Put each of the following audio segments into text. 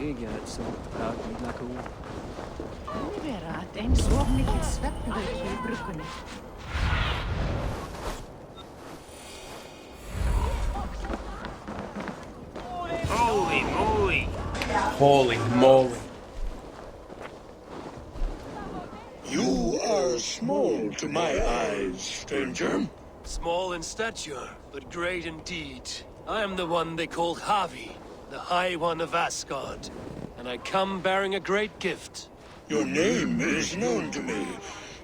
ég er så illa cool. Kann vera að eins of mikil svefnlauki í bruggunni. Holy moly! Holy moly. You are small to my eyes, stranger. Small in stature, but great in deed. I am the one they call Havi, the High One of Asgard. And I come bearing a great gift. Your name is known to me.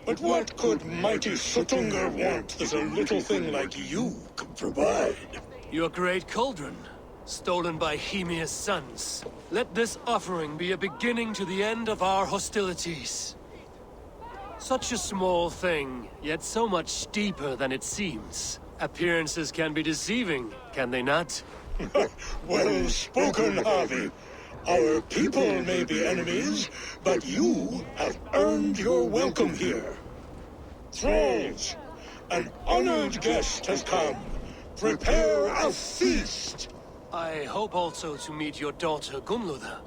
But what could mighty Sutungar want that a little thing like you could provide? Your great cauldron, stolen by Hymia's sons. Let this offering be a beginning to the end of our hostilities. Such a small thing, yet so much deeper than it seems. Appearances can be deceiving, can they not? Well spoken, Harvey. Our people may be enemies, but you have earned your welcome here. Thralls, an honored guest has come. Prepare a feast. I hope also to meet your daughter Gunnlóða.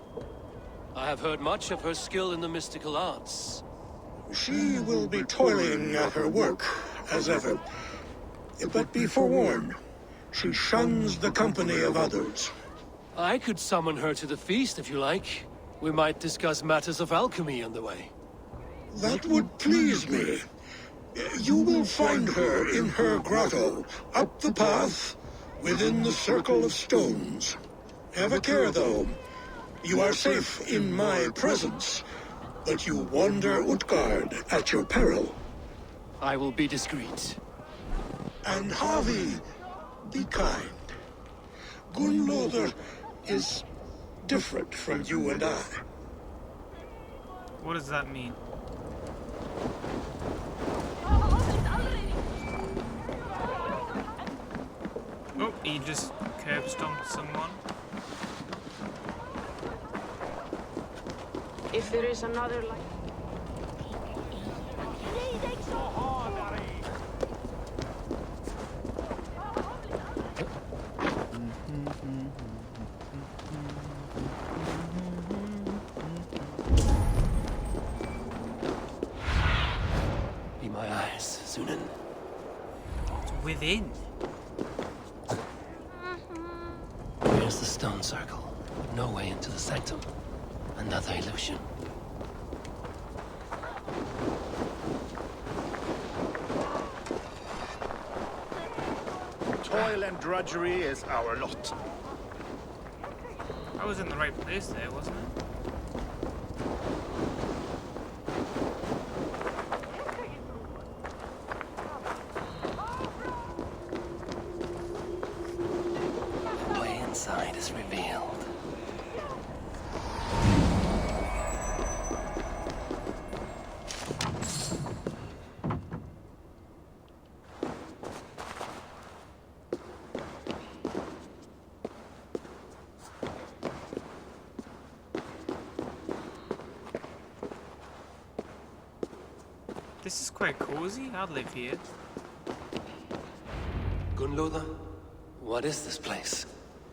I have heard much of her skill in the mystical arts. She will be toiling at her work, as ever. But be forewarned, she shuns the company of others. I could summon her to the feast if you like. We might discuss matters of alchemy on the way. That would please me. You will find her in her grotto, up the path, within the circle of stones. Have a care, though. You are safe in my presence, but you wander Utgard at your peril. I will be discreet. And Harvey, be kind. Gunnlóða is different from you and I. What does that mean? Oh, he just curb stomped someone. If there is another light... Be my eyes, Sunan. It's within. Here's the stone circle. No way into the sanctum. Another illusion. Toil and drudgery is our lot. I was in the right place there, wasn't it? The way inside is revealed. This is quite cozy. I'd live here. Gunnlóða, what is this place?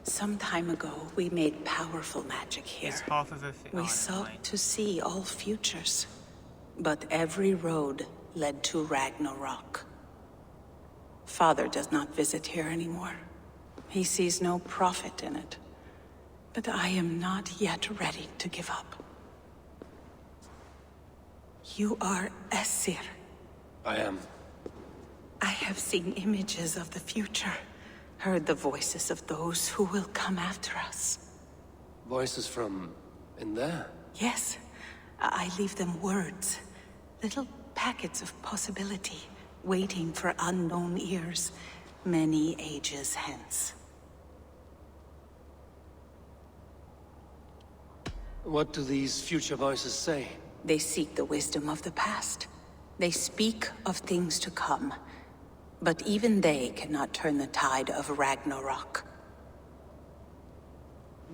Some time ago, we made powerful magic here. It's half of a We sought to see all futures, but every road led to Ragnarok. Father does not visit here anymore. He sees no profit in it. But I am not yet ready to give up. You are Æsir. I am. I have seen images of the future, heard the voices of those who will come after us. Voices from in there? Yes, I leave them words, little packets of possibility, waiting for unknown ears, many ages hence. What do these future voices say? They seek the wisdom of the past. They speak of things to come. But even they cannot turn the tide of Ragnarok.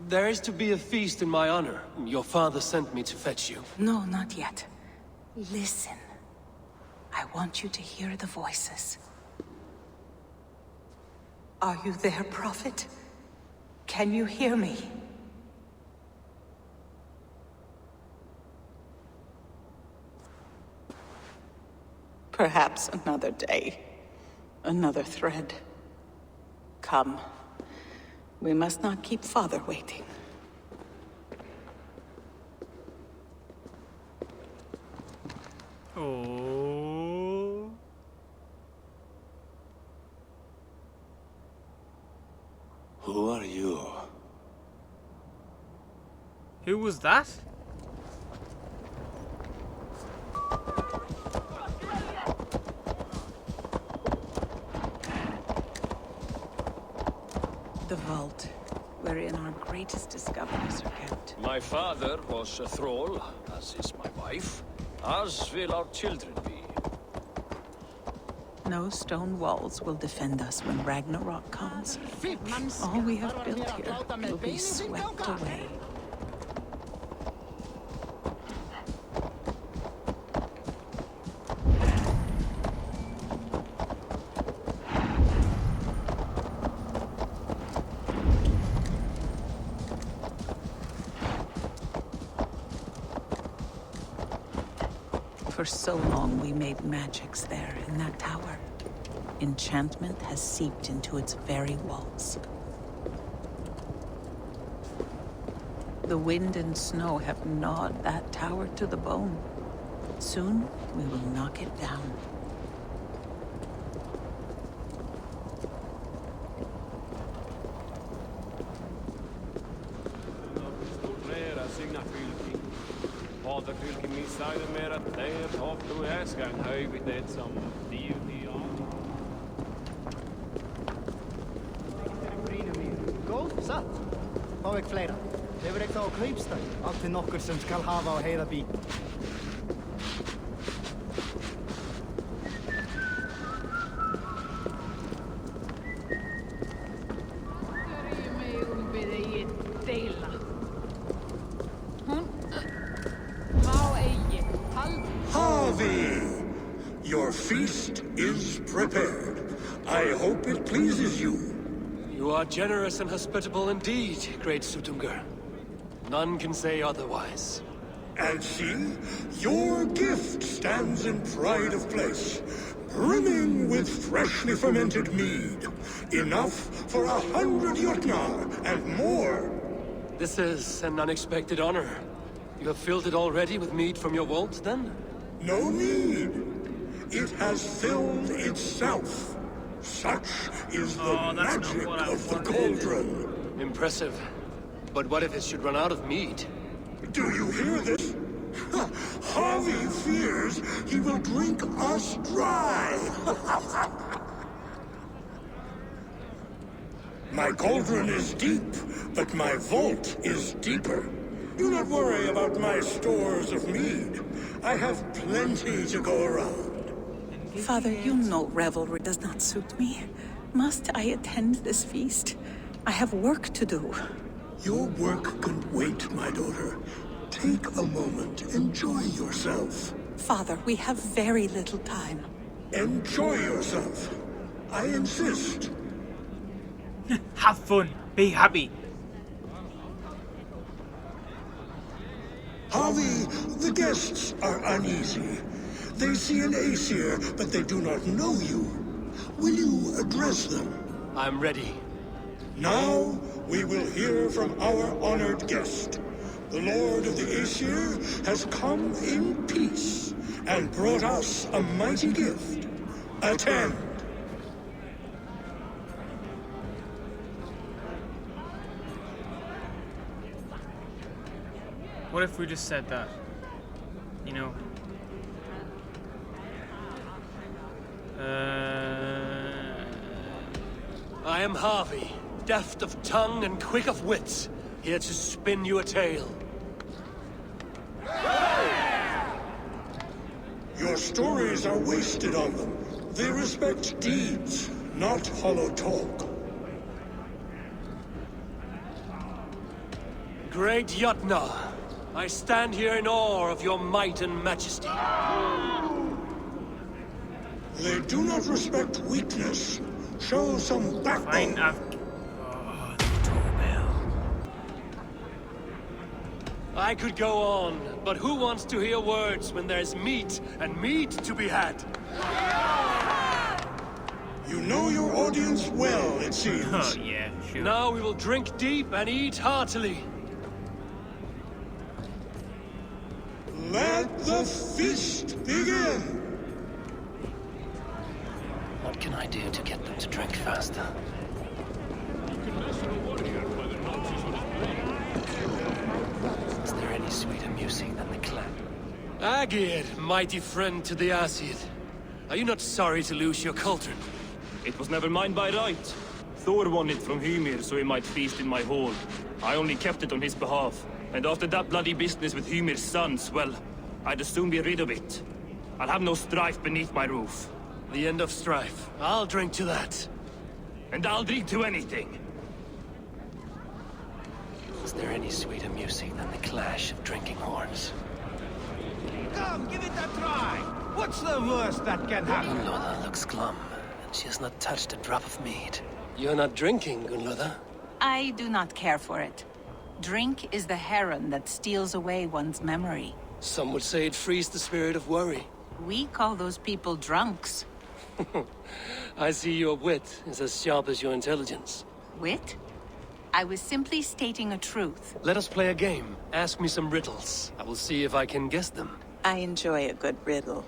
There is to be a feast in my honor. Your father sent me to fetch you. No, not yet. Listen. I want you to hear the voices. Are you there, Prophet? Can you hear me? Perhaps another day. Another thread. Come. We must not keep Father waiting. Oh. Who are you? Who was that? The vault, wherein our greatest discoveries are kept. My father was a thrall, as is my wife, as will our children be. No stone walls will defend us when Ragnarok comes. All we have built here will be swept away. For so long we made magics there in that tower. Enchantment has seeped into its very walls. The wind and snow have gnawed that tower to the bone. Soon we will knock it down. Góð, satt. Fá ekki fleira. Hefur ekki þá á kaupstað, allt til nokkur sem skal hafa á heiða bí. Your feast is prepared. I hope it pleases you. You are generous and hospitable indeed, great Sutungur. None can say otherwise. And see, your gift stands in pride of place, brimming with freshly fermented mead. Enough for 100 Jotnar and more. This is an unexpected honor. You have filled it already with mead from your vault, then? No need. It has filled itself. Such is the magic of the cauldron. Impressive. But what if it should run out of mead? Do you hear this? Harvey fears he will drink us dry. My cauldron is deep, but my vault is deeper. Do not worry about my stores of mead. I have plenty to go around. Father, you know revelry does not suit me. Must I attend this feast? I have work to do. Your work can wait, my daughter. Take a moment, enjoy yourself. Father, we have very little time. Enjoy yourself. I insist. Have fun. Be happy. Harvey, the guests are uneasy. They see an Aesir, but they do not know you. Will you address them? I'm ready. Now, we will hear from our honored guest. The Lord of the Aesir has come in peace and brought us a mighty gift. Attend. What if we just said that? You know? I am Harvey, deft of tongue and quick of wits, here to spin you a tale. Your stories are wasted on them. They respect deeds, not hollow talk. Great Jotnar, I stand here in awe of your might and majesty. They do not respect weakness. Show some backbone. I could go on, but who wants to hear words when there's meat and meat to be had? You know your audience well, it seems. Oh, yeah, sure. Now we will drink deep and eat heartily. Let the feast begin! What can I do to get them to drink faster? Is there any sweeter music than the clap? Agir, mighty friend to the Aesir. Are you not sorry to lose your cauldron? It was never mine by right. Thor won it from Hymir so he might feast in my hall. I only kept it on his behalf. And after that bloody business with Hymir's sons, well, I'd as soon be rid of it. I'll have no strife beneath my roof. The end of strife. I'll drink to that. And I'll drink to anything. Is there any sweeter music than the clash of drinking horns? Come, give it a try. What's the worst that can happen? Gunloda looks glum, and she has not touched a drop of mead. You're not drinking, Gunloda. I do not care for it. Drink is the heron that steals away one's memory. Some would say it frees the spirit of worry. We call those people drunks. I see your wit is as sharp as your intelligence. Wit? I was simply stating a truth. Let us play a game. Ask me some riddles. I will see if I can guess them. I enjoy a good riddle.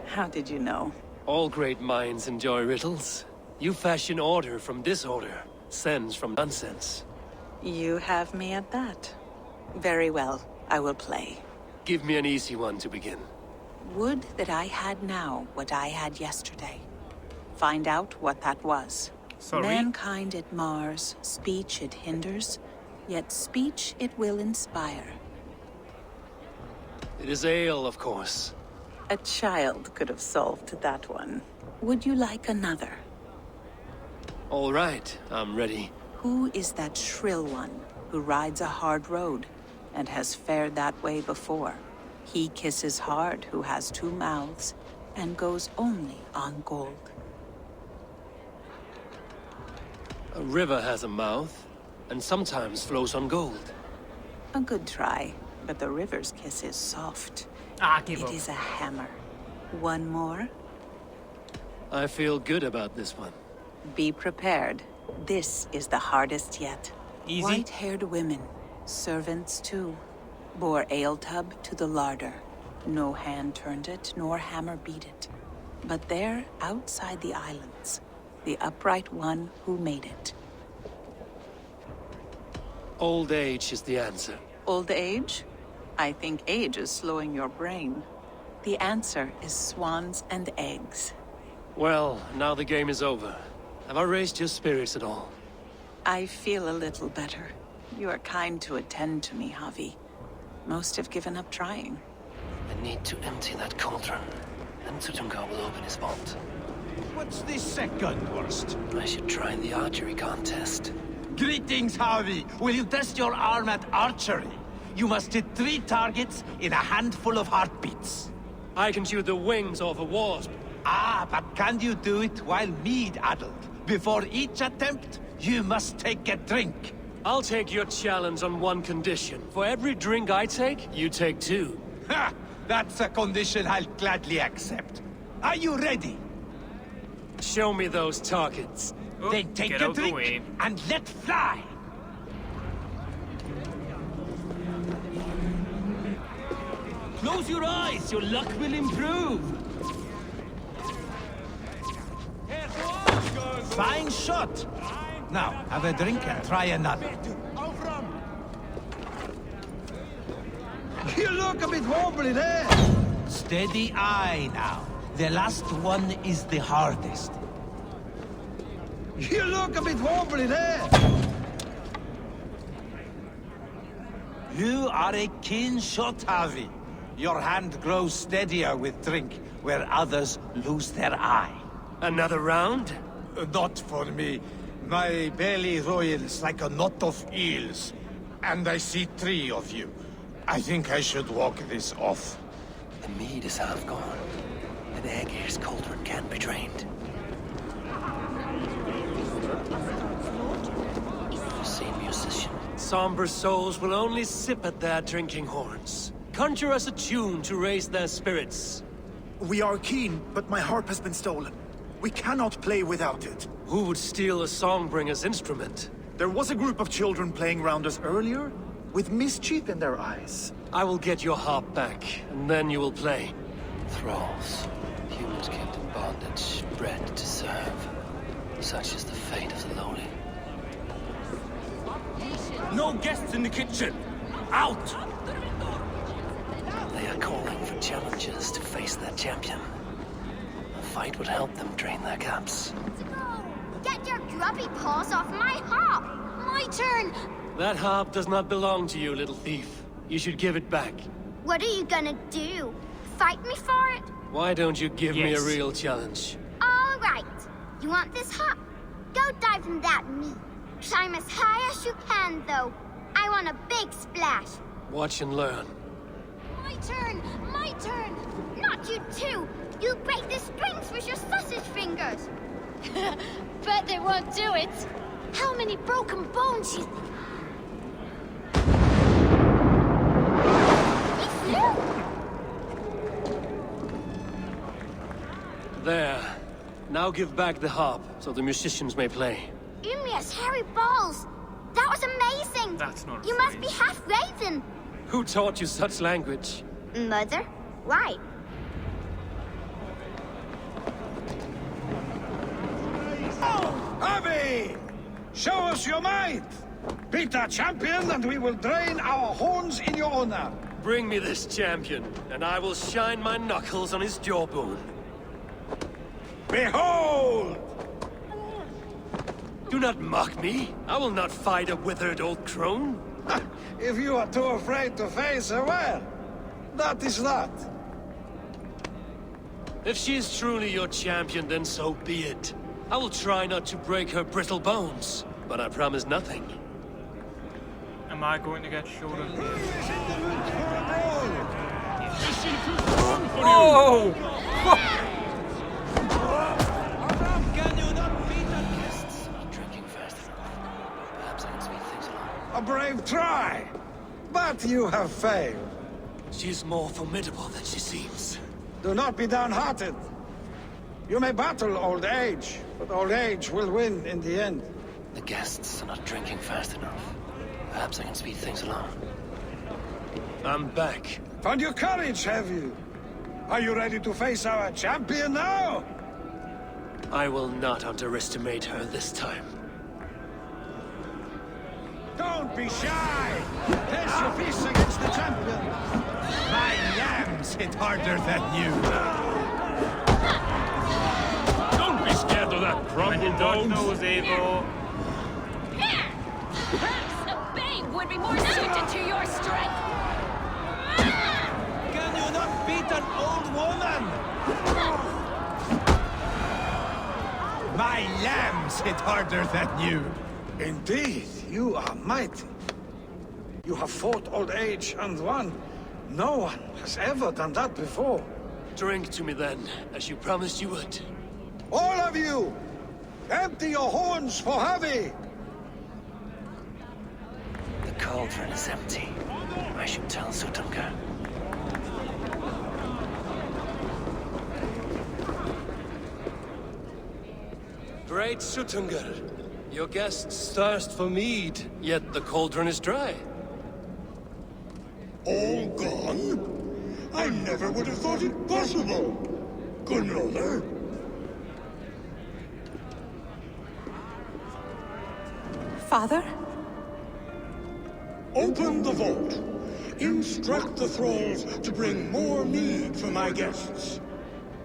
How did you know? All great minds enjoy riddles. You fashion order from disorder, sense from nonsense. You have me at that. Very well, I will play. Give me an easy one to begin. Would that I had now what I had yesterday. Find out what that was. Sorry? Mankind it mars, speech it hinders, yet speech it will inspire. It is ale, of course. A child could have solved that one. Would you like another? All right, I'm ready. Who is that shrill one who rides a hard road and has fared that way before? He kisses hard who has two mouths and goes only on gold. A river has a mouth, and sometimes flows on gold. A good try, but the river's kiss is soft. Give It up. is a hammer. One more? I feel good about this one. Be prepared. This is the hardest yet. Easy. White-haired women, servants too, bore ale tub to the larder. No hand turned it, nor hammer beat it. But there, outside the islands, the upright one who made it. Old age is the answer. Old age? I think age is slowing your brain. The answer is swans and eggs. Well, now the game is over. Have I raised your spirits at all? I feel a little better. You are kind to attend to me, Javi. Most have given up trying. I need to empty that cauldron. Then Tutunga will open his vault. What's the second worst? I should try the archery contest. Greetings, Harvey. Will you test your arm at archery? You must hit 3 targets in a handful of heartbeats. I can shoot the wings off a wasp. Ah, but can you do it while mead-addled? Before each attempt, you must take a drink. I'll take your challenge on one condition. For every drink I take, you take 2. Ha! That's a condition I'll gladly accept. Are you ready? Show me those targets. Oh, Then take get a out the drink way. and let fly. Close your eyes, your luck will improve. Fine shot. Now, have a drink and try another. You look a bit wobbly there. Steady eye now. The last one is the hardest. You look a bit wobbly there. You are a keen shot, Javi. Your hand grows steadier with drink, where others lose their eye. Another round? Not for me. My belly roils like a knot of eels. And I see 3 of you. I think I should walk this off. The mead is half gone. And Aegir's cauldron can't be drained. You see, musician, somber souls will only sip at their drinking horns. Conjure us a tune to raise their spirits. We are keen, but my harp has been stolen. We cannot play without it. Who would steal a songbringer's instrument? There was a group of children playing round us earlier, with mischief in their eyes. I will get your harp back, and then you will play. Thralls. Humans kept in bondage, bred to serve. Such is the fate of the lowly. No guests in the kitchen! Out! They are calling for challengers to face their champion. A fight would help them drain their cups. Get your grubby paws off my harp! My turn! That harp does not belong to you, little thief. You should give it back. What are you gonna do? Fight me for it? Why don't you give me a real challenge? All right. You want this harp? Go dive in that meat. Climb as high as you can, though. I want a big splash. Watch and learn. My turn! My turn! Not you too! You'll break the strings with your sausage fingers! Bet they won't do it! How many broken bones you... There. Now give back the harp, so the musicians may play. Ymir's hairy balls! That was amazing! That's not a You must be phrase. half raven! Who taught you such language? Mother? Why? Abby! Show us your might! Beat our champion and we will drain our horns in your honor. Bring me this champion, and I will shine my knuckles on his jawbone. Behold! Do not mock me. I will not fight a withered old crone. If you are too afraid to face her, well, that is that. If she is truly your champion, then so be it. I will try not to break her brittle bones, but I promise nothing. Am I going to get showed up here? Oh! Guests are not drinking fast enough. Perhaps I can speed things along. A brave try, but you have failed. She is more formidable than she seems. Do not be downhearted. You may battle old age, but old age will win in the end. The guests are not drinking fast enough. Perhaps I can speed things along. I'm back. Found your courage, have you? Are you ready to face our champion now? I will not underestimate her this time. Don't be shy! Place your fists against the champion! My lambs hit harder than you! Don't be scared of that crumble God bones! knows, Eivor. A babe would be more suited to your strength! Can you not beat an old woman? My lambs hit harder than you! Indeed, you are mighty. You have fought old age and won. No one has ever done that before. Drink to me then, as you promised you would. All of you! Empty your horns for Javi! The cauldron is empty. I should tell Sutunga. Great Sutungar, your guests thirst for mead, yet the cauldron is dry. All gone? I never would have thought it possible. Gunrother? Father? Open the vault. Instruct the thralls to bring more mead for my guests.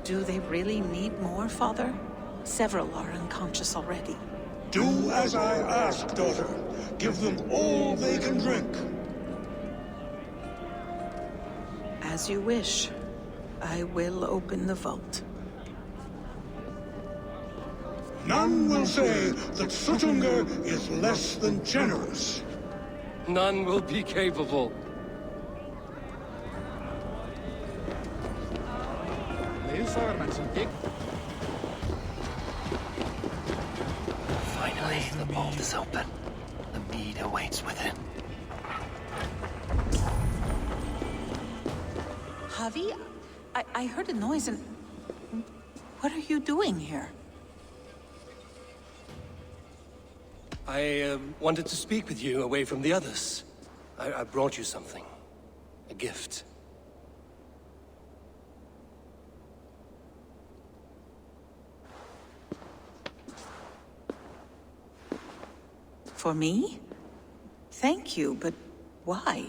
Do they really need more, Father? Several are unconscious already. Do as I ask, daughter. Give them all they can drink. As you wish. I will open the vault. None will say that Sutunga is less than generous. None will be capable. Finally, the vault is open. The mead awaits within. Javi, I heard a noise and... What are you doing here? I wanted to speak with you away from the others. I brought you something. A gift. For me? Thank you, but why?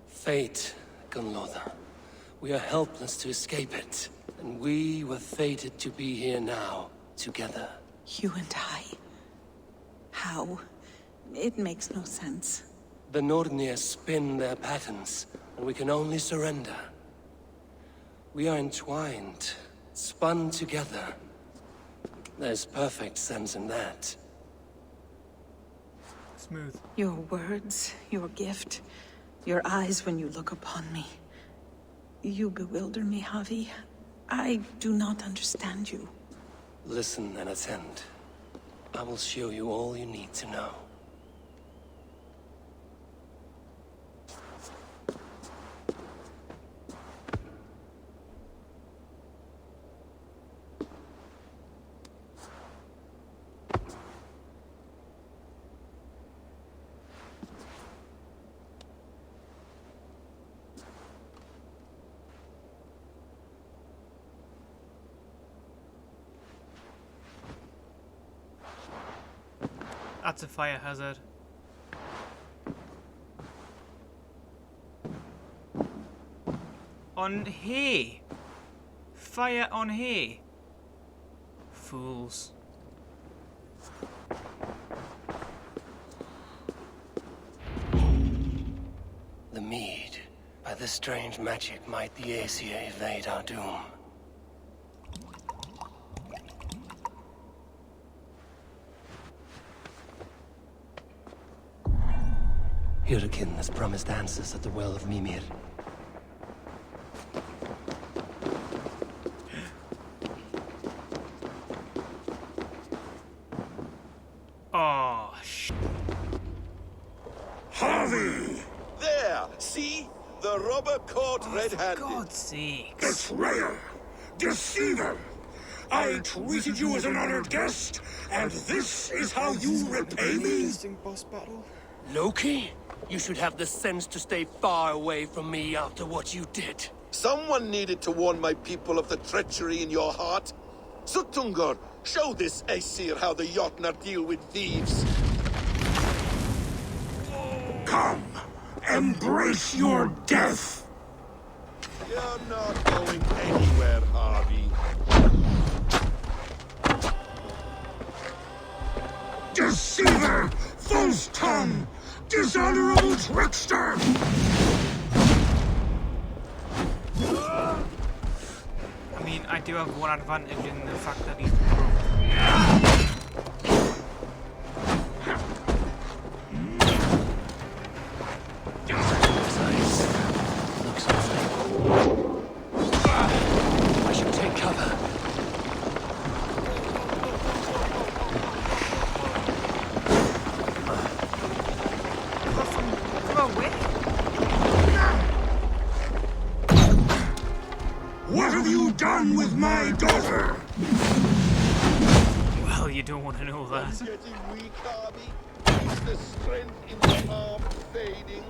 Fate, Gunlother. We are helpless to escape it. And we were fated to be here now, together. You and I? How? It makes no sense. The Nordnir spin their patterns, and we can only surrender. We are entwined, spun together. There's perfect sense in that. Smooth. Your words, your gift, your eyes when you look upon me. You bewilder me, Javi. I do not understand you. Listen and attend. I will show you all you need to know. That's a fire hazard. On here. Fire on here. Fools. The mead. By this strange magic might the Aesir evade our doom. Hyrkin has promised answers at the Well of Mimir. Oh, sh... Harvey! There! See? The robber caught red-handed. For God's sakes. Betrayer! Deceiver! I treated you as an honored guest, and this is how you repay me? Boss battle. Loki? You should have the sense to stay far away from me after what you did. Someone needed to warn my people of the treachery in your heart. Suttungr, show this Aesir how the Jotnar deal with thieves. Come, embrace your death! You're not going anywhere, Harvey. Deceiver! False tongue! Dishonorable trickster! I mean, I do have one advantage in the fact that he's broke. Looks like... I should take cover. What have you done with my daughter? Well, you don't want to know that. Getting weak, Harvey. Is the strength in your arm fading?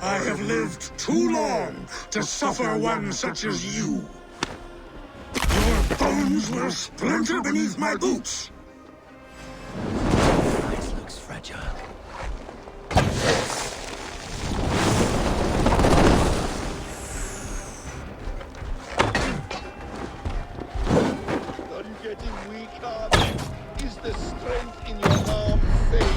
I have lived too long to suffer one such as you. Your bones will splinter beneath my boots. It looks fragile. Are you getting weak, Harvey? Is the strength in your arm fading?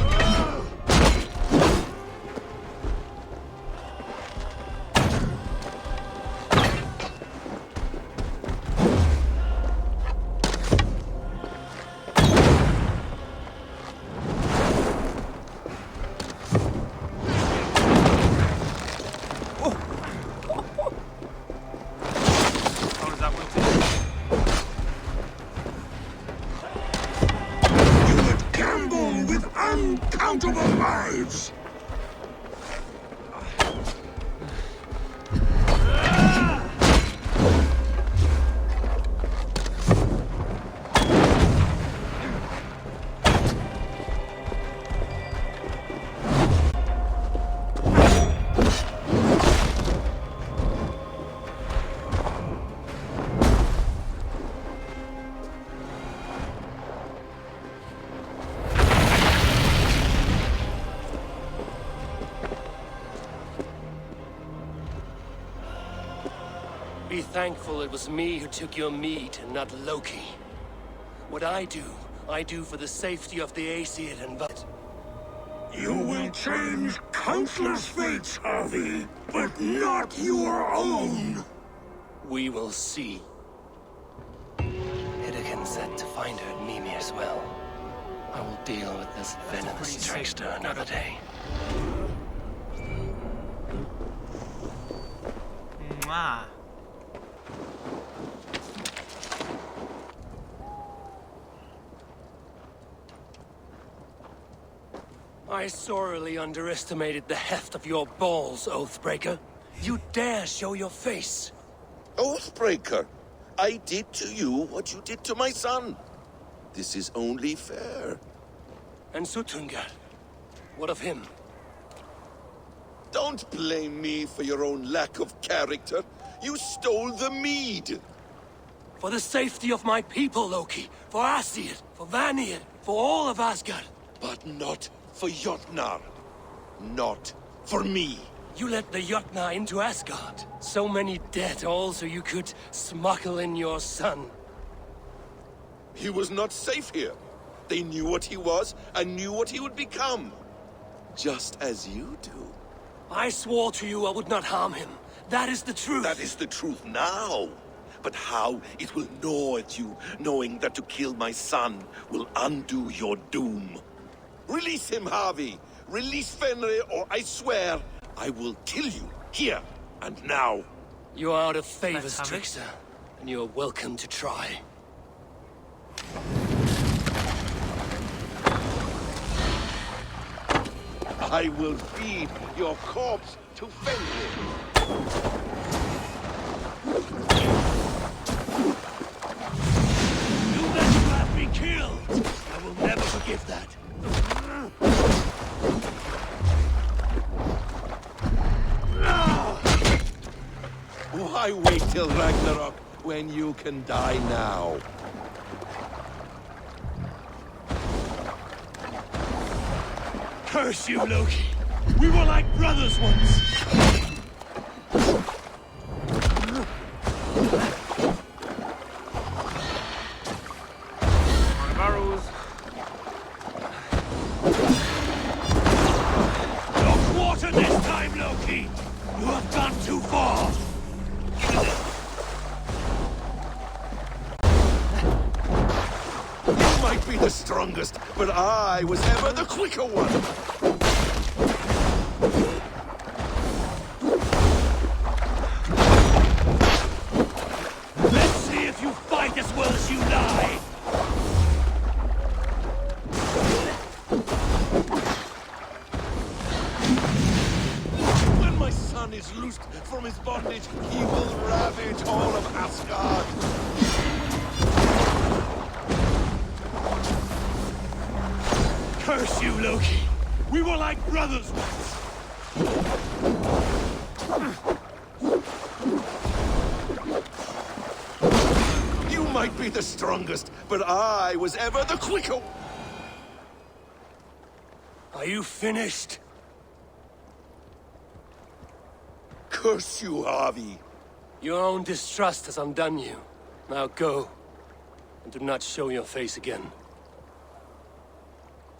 uncountable lives! Be thankful it was me who took your meat and not Loki. What I do for the safety of the Aesir and but You will change countless fates, Harvey, but not your own! We will see. Hidekin said to find her at Mimir's well. I will deal with this venomous trickster another day. Mwah. I sorely underestimated the heft of your balls, Oathbreaker. You dare show your face! Oathbreaker, I did to you what you did to my son. This is only fair. And Sutungar? What of him? Don't blame me for your own lack of character. You stole the mead. For the safety of my people, Loki. For Aesir, for Vanir, for all of Asgard. But not for Jotnar. Not for me. You let the Jotnar into Asgard. So many dead, all so you could smuggle in your son. He was not safe here. They knew what he was and knew what he would become. Just as you do. I swore to you I would not harm him. That is the truth. That is the truth now. But how it will gnaw at you, knowing that to kill my son will undo your doom. Release him, Harvey. Release Fenrir, or I swear I will kill you here and now. You are out of favors, trickster, and you are welcome to try. I will feed your corpse to Fenrir. You let Brad be killed! I will never forgive that. Why wait till Ragnarok when you can die now? Curse you, Loki! We were like brothers once! Your quarter this time, Loki! You have gone too far! You might be the strongest, but I was ever the quicker one! Let's see if you fight as well as you lie! When my son is loosed from his bondage, he will ravage all of Asgard! Curse you, Loki! We were like brothers once! You might be the strongest, but I was ever the quicker. Are you finished? Curse you, Harvey. Your own distrust has undone you. Now go, and do not show your face again.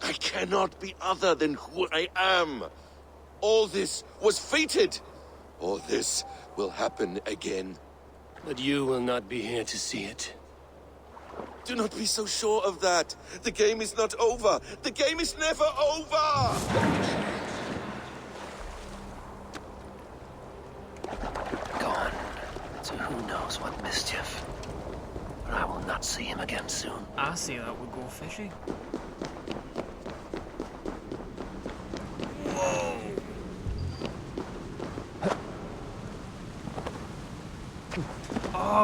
I cannot be other than who I am. All this was fated. All this will happen again. But you will not be here to see it. Do not be so sure of that. The game is not over. The game is never over! Gone to who knows what mischief. But I will not see him again soon. I see that would go fishy.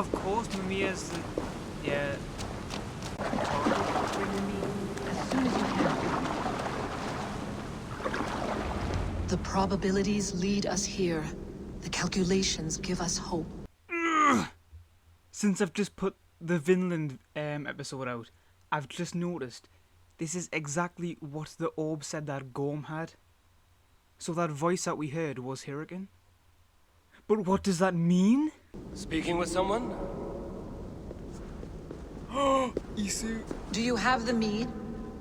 of course, Mimir's the... Yeah. Bring the meat as soon as you can. The probabilities lead us here. The calculations give us hope. Since I've just put the Vinland episode out, I've just noticed this is exactly what the orb said that Gorm had. So that voice that we heard was Hurricane. But what does that mean? Speaking with someone? Isu. Do you have the mead?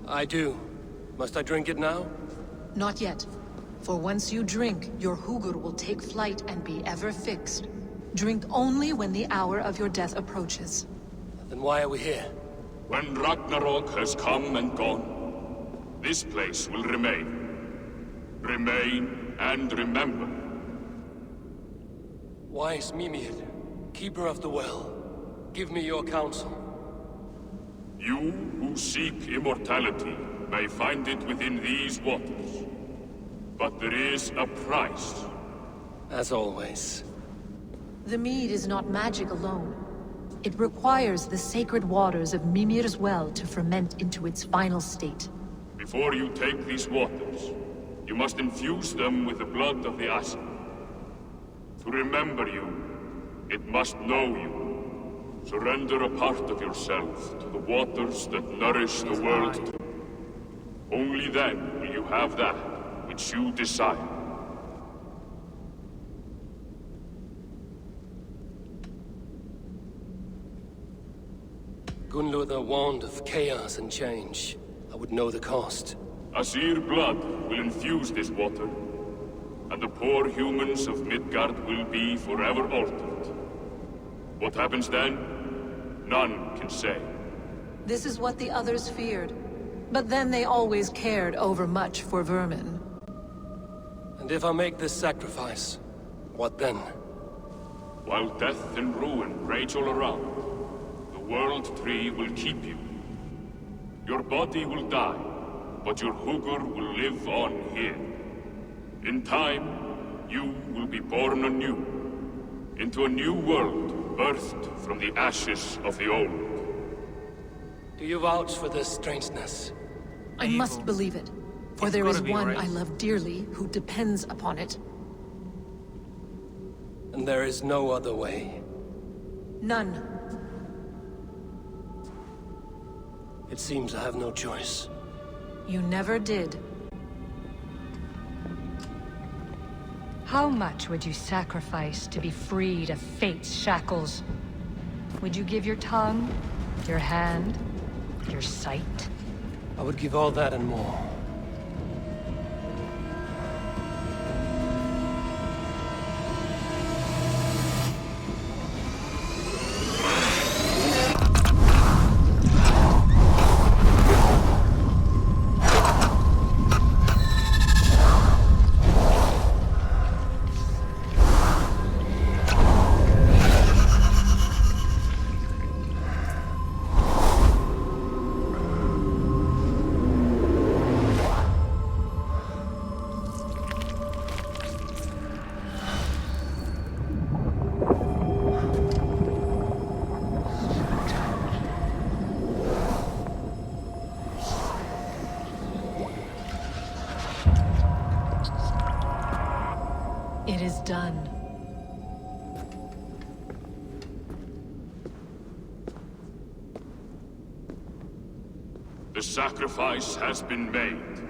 I do. Must I drink it now? Not yet. For once you drink, your Hugur will take flight and be ever fixed. Drink only when the hour of your death approaches. Then why are we here? When Ragnarok has come and gone, this place will remain. Remain and remember. Wise Mimir, keeper of the well, give me your counsel. You who seek immortality may find it within these waters. But there is a price. As always. The mead is not magic alone. It requires the sacred waters of Mimir's well to ferment into its final state. Before you take these waters, you must infuse them with the blood of the Assassin. To remember you, it must know you. Surrender a part of yourself to the waters that nourish the world. Only then will you have that which you desire. Gunnlother warned of chaos and change. I would know the cost. Asir blood will infuse this water, and the poor humans of Midgard will be forever altered. What happens then? None can say. This is what the others feared. But then they always cared overmuch for vermin. And if I make this sacrifice, what then? While death and ruin rage all around, the World Tree will keep you. Your body will die, but your Hugur will live on here. In time, you will be born anew, into a new world birthed from the ashes of the old. Do you vouch for this strangeness? I must believe it, for It's there is gotta be, one right? I love dearly who depends upon it. And there is no other way. None. It seems I have no choice. You never did. How much would you sacrifice to be freed of fate's shackles? Would you give your tongue, your hand, your sight? I would give all that and more. It is done. The sacrifice has been made.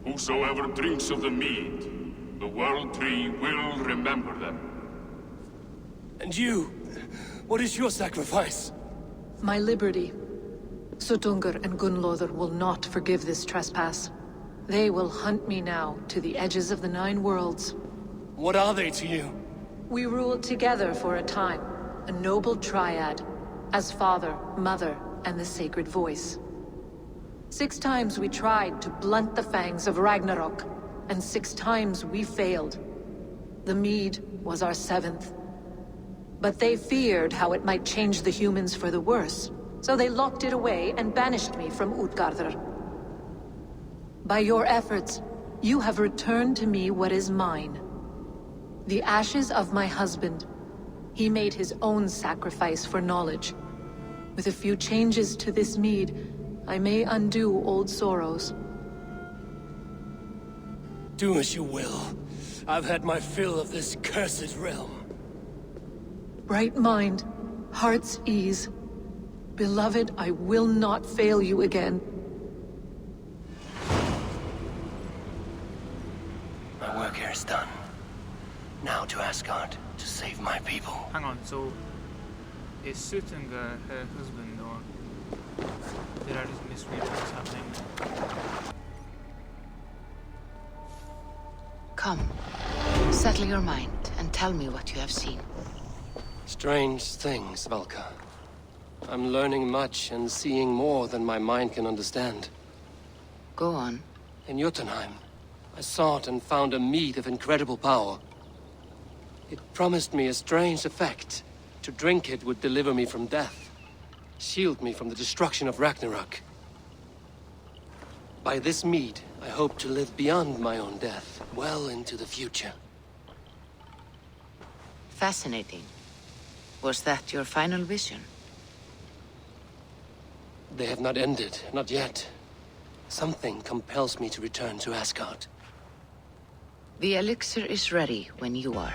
Whosoever drinks of the mead, the World Tree will remember them. And you? What is your sacrifice? My liberty. Suttungr and Gunnlother will not forgive this trespass. They will hunt me now to the edges of the 9 worlds. What are they to you? We ruled together for a time, a noble triad, as father, mother, and the sacred voice. 6 times we tried to blunt the fangs of Ragnarok, and 6 times we failed. The mead was our 7th. But they feared how it might change the humans for the worse, so they locked it away and banished me from Utgardr. By your efforts, you have returned to me what is mine. The ashes of my husband, He made his own sacrifice for knowledge. With a few changes to this mead, I may undo old sorrows. Do as you will. I've had my fill of this cursed realm. Bright mind, heart's ease. Beloved, I will not fail you again. My work here is done. Now to Asgard to save my people. Hang on, so is Sutunga her husband, or did I just misread what's happening? Come, settle your mind and tell me what you have seen. Strange things, Valka. I'm learning much and seeing more than my mind can understand. Go on. In Jotunheim, I sought and found a mead of incredible power. It promised me a strange effect. To drink it would deliver me from death, shield me from the destruction of Ragnarok. By this mead, I hope to live beyond my own death, well into the future. Fascinating. Was that your final vision? They have not ended, not yet. Something compels me to return to Asgard. The elixir is ready when you are.